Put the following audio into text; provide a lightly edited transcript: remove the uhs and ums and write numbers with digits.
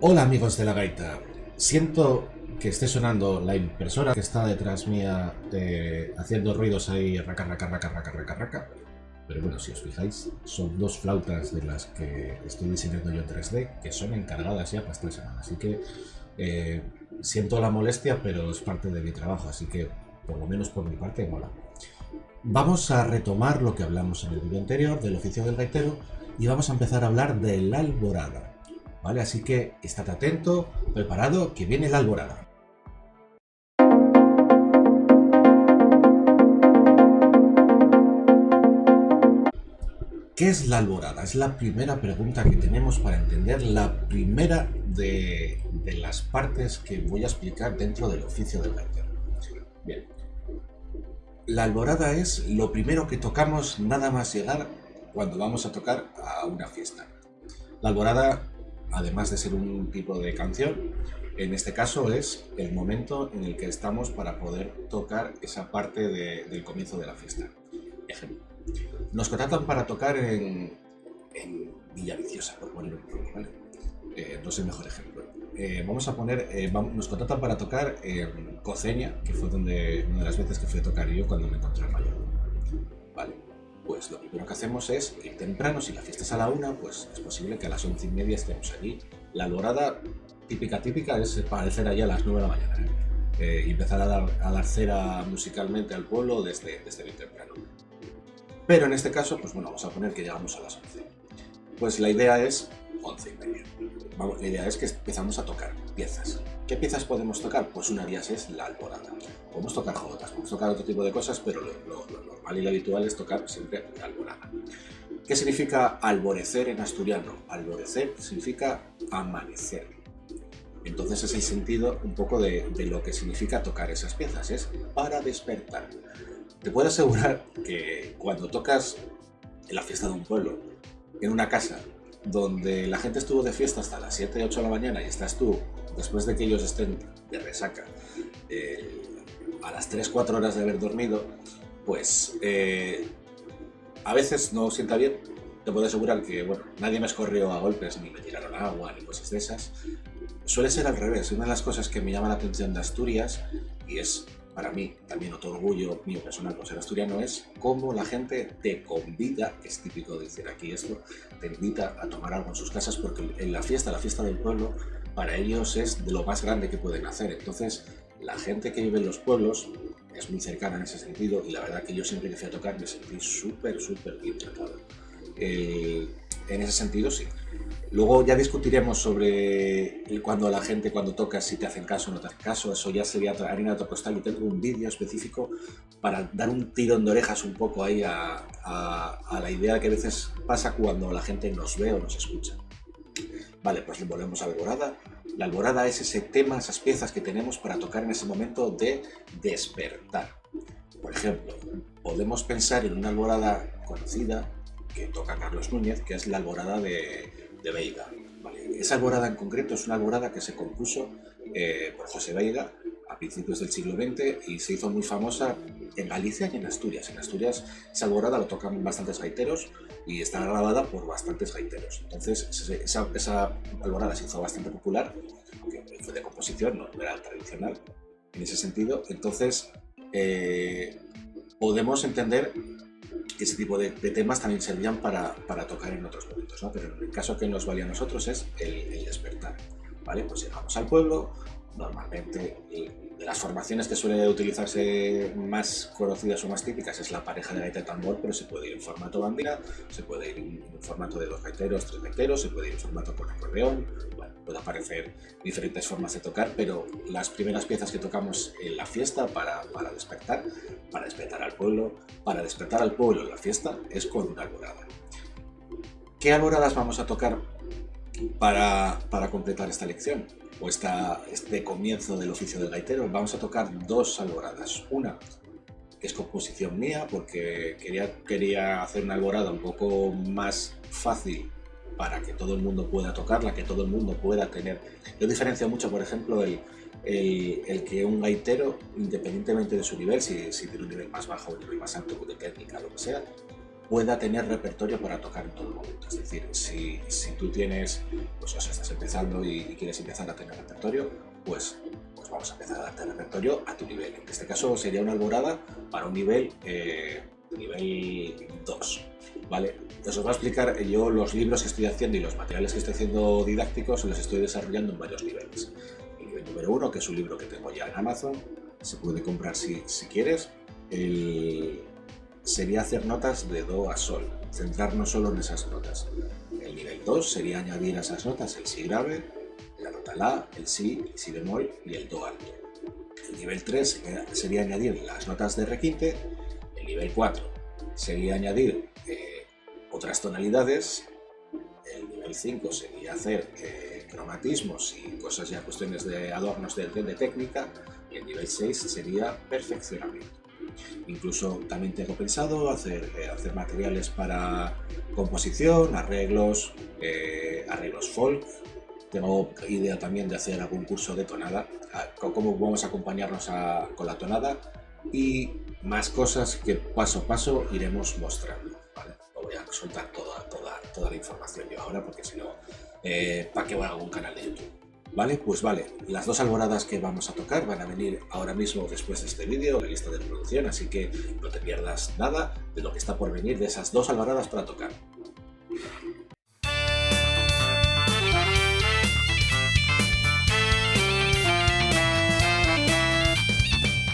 Hola amigos de la gaita, siento que esté sonando la impresora que está detrás mía haciendo ruidos ahí, raca, raca, raca, raca, raca, raca. Pero bueno, si os fijáis, son dos flautas de las que estoy diseñando yo en 3D que son encargadas ya para esta semana. Así que siento la molestia, pero es parte de mi trabajo, así que por lo menos por mi parte mola. Vamos a retomar lo que hablamos en el vídeo anterior del oficio del gaitero y vamos a empezar a hablar de la alborada. ¿Vale? Así que estate atento, preparado, que viene la alborada. ¿Qué es la alborada? Es la primera pregunta que tenemos para entender la primera de las partes que voy a explicar dentro del oficio del gaitero. Bien. La alborada es lo primero que tocamos nada más llegar cuando vamos a tocar a una fiesta. La alborada, además de ser un tipo de canción, en este caso es el momento en el que estamos para poder tocar esa parte del comienzo de la fiesta. Ejemplo, nos contratan para tocar en Villaviciosa, por poner un ejemplo, ¿vale? No es el mejor ejemplo. Vamos a poner, nos contratan para tocar en Coceña, que fue una de las veces que fui a tocar yo cuando me encontré en Mallorca. Vale. Pues lo primero que hacemos es ir temprano. Si la fiesta es a la 1, pues es posible que a las 11:30 estemos allí. La alborada típica es aparecer allá a las 9 de la mañana y empezar a dar cera musicalmente al pueblo desde bien temprano. Pero en este caso, pues bueno, vamos a poner que llegamos a las 11. Pues la idea es 11:30. La idea es que empezamos a tocar piezas. ¿Qué piezas podemos tocar? Pues una de ellas es la alborada. Podemos tocar jotas, podemos tocar otro tipo de cosas, pero lo normal y lo habitual es tocar siempre la alborada. ¿Qué significa alborecer en asturiano? Alborecer significa amanecer. Entonces es el sentido un poco de lo que significa tocar esas piezas, es para despertar. Te puedo asegurar que cuando tocas en la fiesta de un pueblo, en una casa, donde la gente estuvo de fiesta hasta las 7, 8 de la mañana y estás tú, después de que ellos estén de resaca, a las 3, 4 horas de haber dormido, pues a veces no sienta bien. Te puedo asegurar que, bueno, nadie me escorrió a golpes, ni me tiraron agua, ni cosas de esas. Suele ser al revés. Una de las cosas que me llama la atención de Asturias, y es para mí también otro orgullo mío personal por ser asturiano, es cómo la gente te convida, que es típico decir aquí esto, te invita a tomar algo en sus casas, porque en la fiesta del pueblo, para ellos es de lo más grande que pueden hacer. Entonces, la gente que vive en los pueblos es muy cercana en ese sentido, y la verdad que yo siempre que fui a tocar me sentí súper bien tratado. En ese sentido, sí. Luego ya discutiremos sobre cuando toca, si te hacen caso o no te hacen caso. Eso ya sería harina de otro costal. Yo tengo un vídeo específico para dar un tirón de orejas un poco ahí a la idea que a veces pasa cuando la gente nos ve o nos escucha. Vale, pues volvemos a la alborada. La alborada es ese tema, esas piezas que tenemos para tocar en ese momento de despertar. Por ejemplo, podemos pensar en una alborada conocida que toca Carlos Núñez, que es la alborada de Veiga. Vale. Esa alborada en concreto es una alborada que se compuso por José Veiga a principios del siglo XX y se hizo muy famosa en Galicia y en Asturias. En Asturias esa alborada lo tocan bastantes gaiteros y está grabada por bastantes gaiteros. Entonces esa alborada se hizo bastante popular, aunque fue de composición, no era tradicional en ese sentido. Entonces podemos entender que ese tipo de temas también servían para tocar en otros momentos, ¿no? Pero en el caso que nos valía a nosotros es el despertar. ¿Vale? Pues llegamos al pueblo. Normalmente de las formaciones que suelen utilizarse más conocidas o más típicas es la pareja de gaita y tambor, pero se puede ir en formato bandera, se puede ir en formato de 2 gaiteros, 3 gaiteros, se puede ir en formato con acordeón. Bueno, puede aparecer diferentes formas de tocar, pero las primeras piezas que tocamos en la fiesta para despertar al pueblo, en la fiesta, es con una alborada. ¿Qué alboradas vamos a tocar para completar esta lección? O este comienzo del oficio del gaitero? Vamos a tocar 2 alboradas. Una que es composición mía, porque quería hacer una alborada un poco más fácil para que todo el mundo pueda tocarla, que todo el mundo pueda tener. Yo diferencio mucho, por ejemplo, el que un gaitero, independientemente de su nivel, si tiene un nivel más bajo o un nivel más alto de técnica, lo que sea, pueda tener repertorio para tocar en todo momento. Es decir, si tú tienes, pues estás empezando y quieres empezar a tener repertorio, pues vamos a empezar a darte repertorio a tu nivel. En este caso sería una alborada para un nivel 2, ¿vale? Os voy a explicar yo los libros que estoy haciendo y los materiales que estoy haciendo didácticos, los estoy desarrollando en varios niveles. El nivel número 1, que es un libro que tengo ya en Amazon, se puede comprar si quieres. Sería hacer notas de do a sol, centrarnos solo en esas notas. El nivel 2 sería añadir a esas notas el si grave, la nota la, el si bemol y el do alto. El nivel 3 sería añadir las notas de requinte. El nivel 4 sería añadir otras tonalidades. El nivel 5 sería hacer cromatismos y cosas ya, cuestiones de adornos de técnica. Y el nivel 6 sería perfeccionamiento. Incluso también tengo pensado hacer materiales para composición, arreglos folk. Tengo idea también de hacer algún curso de tonada, cómo vamos a acompañarnos con la tonada y más cosas que paso a paso iremos mostrando, ¿vale? No voy a soltar toda la información yo ahora porque si no, ¿para qué voy a algún canal de YouTube? ¿Vale? Pues vale, las 2 alboradas que vamos a tocar van a venir ahora mismo después de este vídeo, en la lista de reproducción, así que no te pierdas nada de lo que está por venir de esas 2 alboradas para tocar.